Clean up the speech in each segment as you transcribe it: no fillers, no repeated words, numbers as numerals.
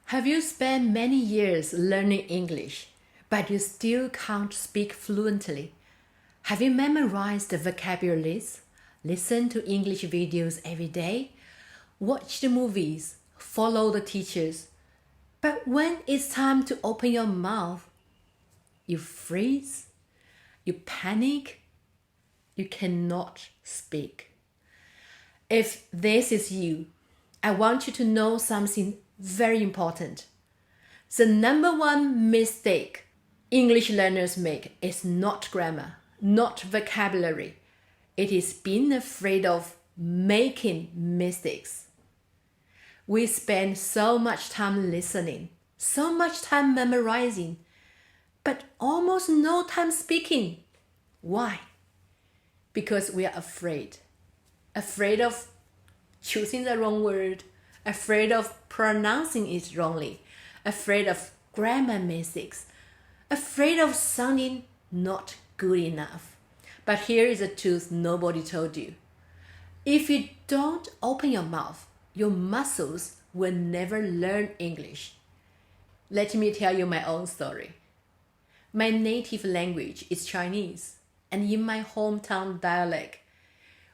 Have you spent many years learning English, but you still can't speak fluently? Have you memorized the vocabularies, listened to English videos every day, watched the movies, follow the teachers, but when it's time to open your mouth, you freeze, you panic, you cannot speak? If this is you, I want you to know something very important. The number one mistake English learners make is not grammar, not vocabulary. It is being afraid of making mistakes. We spend so much time listening, so much time memorizing, but almost no time speaking. Why? Because we are afraid. Afraid of choosing the wrong word, afraid of pronouncing it wrongly, afraid of grammar mistakes, afraid of sounding not good enough. But here is the truth nobody told you. If you don't open your mouth, your muscles will never learn English. Let me tell you my own story. My native language is Chinese, and in my hometown dialect,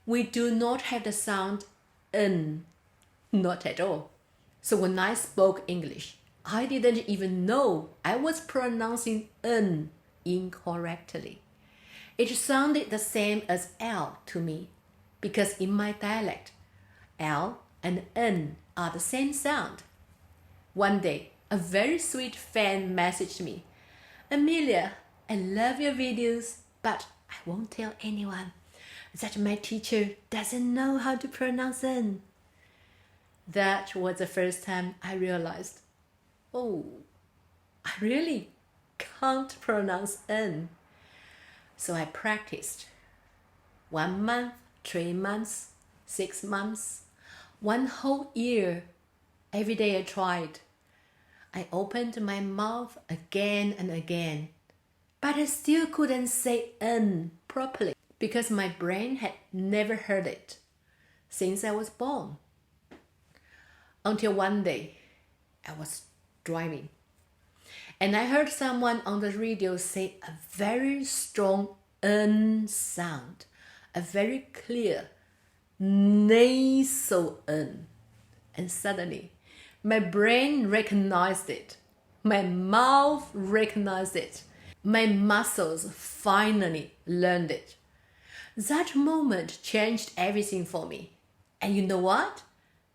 we do not have the sound N, not at all. So when I spoke English, I didn't even know I was pronouncing N incorrectly. It sounded the same as L to me, because in my dialect, L and N are the same sound. One day, a very sweet fan messaged me, "Amelia, I love your videos, but I won't tell anyone that my teacher doesn't know how to pronounce N." That was the first time I realized, oh, I really can't pronounce N. So I practiced 1 month, 3 months, 6 months, 1 whole year. Every day I tried. I opened my mouth again and again, but I still couldn't say N properly because my brain had never heard it since I was born. Until one day, I was driving, and I heard someone on the radio say a very strong N sound, a very clear nasal N. And suddenly, my brain recognized it. My mouth recognized it. My muscles finally learned it. That moment changed everything for me. And you know what?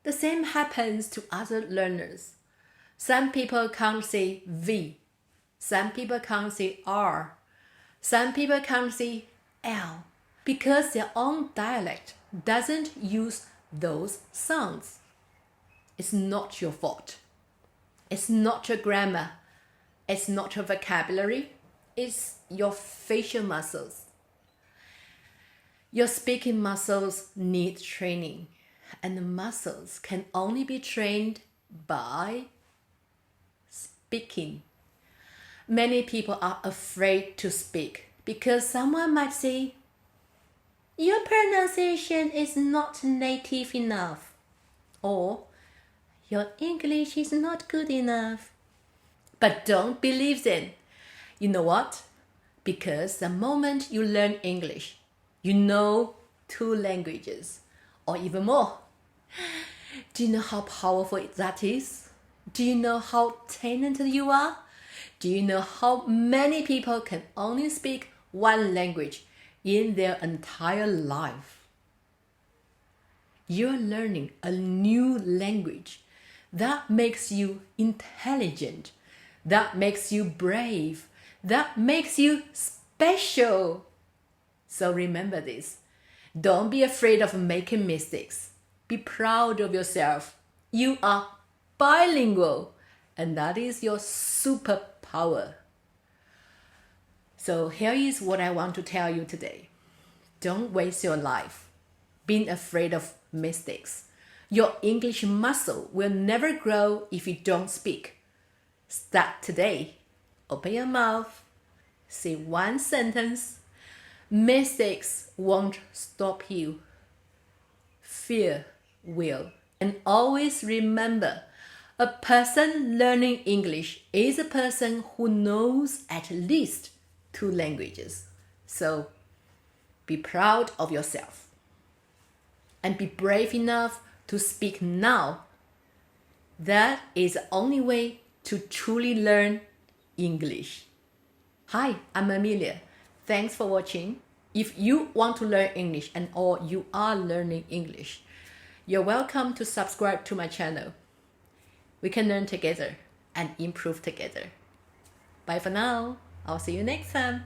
The same happens to other learners. Some people can't say V. Some people can't say R. Some people can't say L because their own dialect doesn't use those sounds. It's not your fault. It's not your grammar. It's not your vocabulary. It's your facial muscles. Your speaking muscles need training, and the muscles can only be trained by speaking. Many people are afraid to speak because someone might say, "Your pronunciation is not native enough," or "Your English is not good enough." But don't believe them. You know what? Because the moment you learn English, you know 2 languages or even more. Do you know how powerful that is? Do you know how talented you are? Do you know how many people can only speak 1 language in their entire life? You're learning a new language that makes you intelligent, that makes you brave, that makes you special. So remember this. Don't be afraid of making mistakes. Be proud of yourself. You are bilingual, and that is your superpower. So here is what I want to tell you today. Don't waste your life being afraid of mistakes. Your English muscle will never grow if you don't speak. Start today. Open your mouth. Say 1 sentence. Mistakes won't stop you. Fear will. And always remember, A person learning English is a person who knows at least 2 languages. So be proud of yourself and be brave enough to speak now. That is the only way to truly learn English. Hi, I'm Amelia. Thanks for watching. If you want to learn English or you are learning English, you're welcome to subscribe to my channel. We can learn together and improve together. Bye for now. I'll see you next time.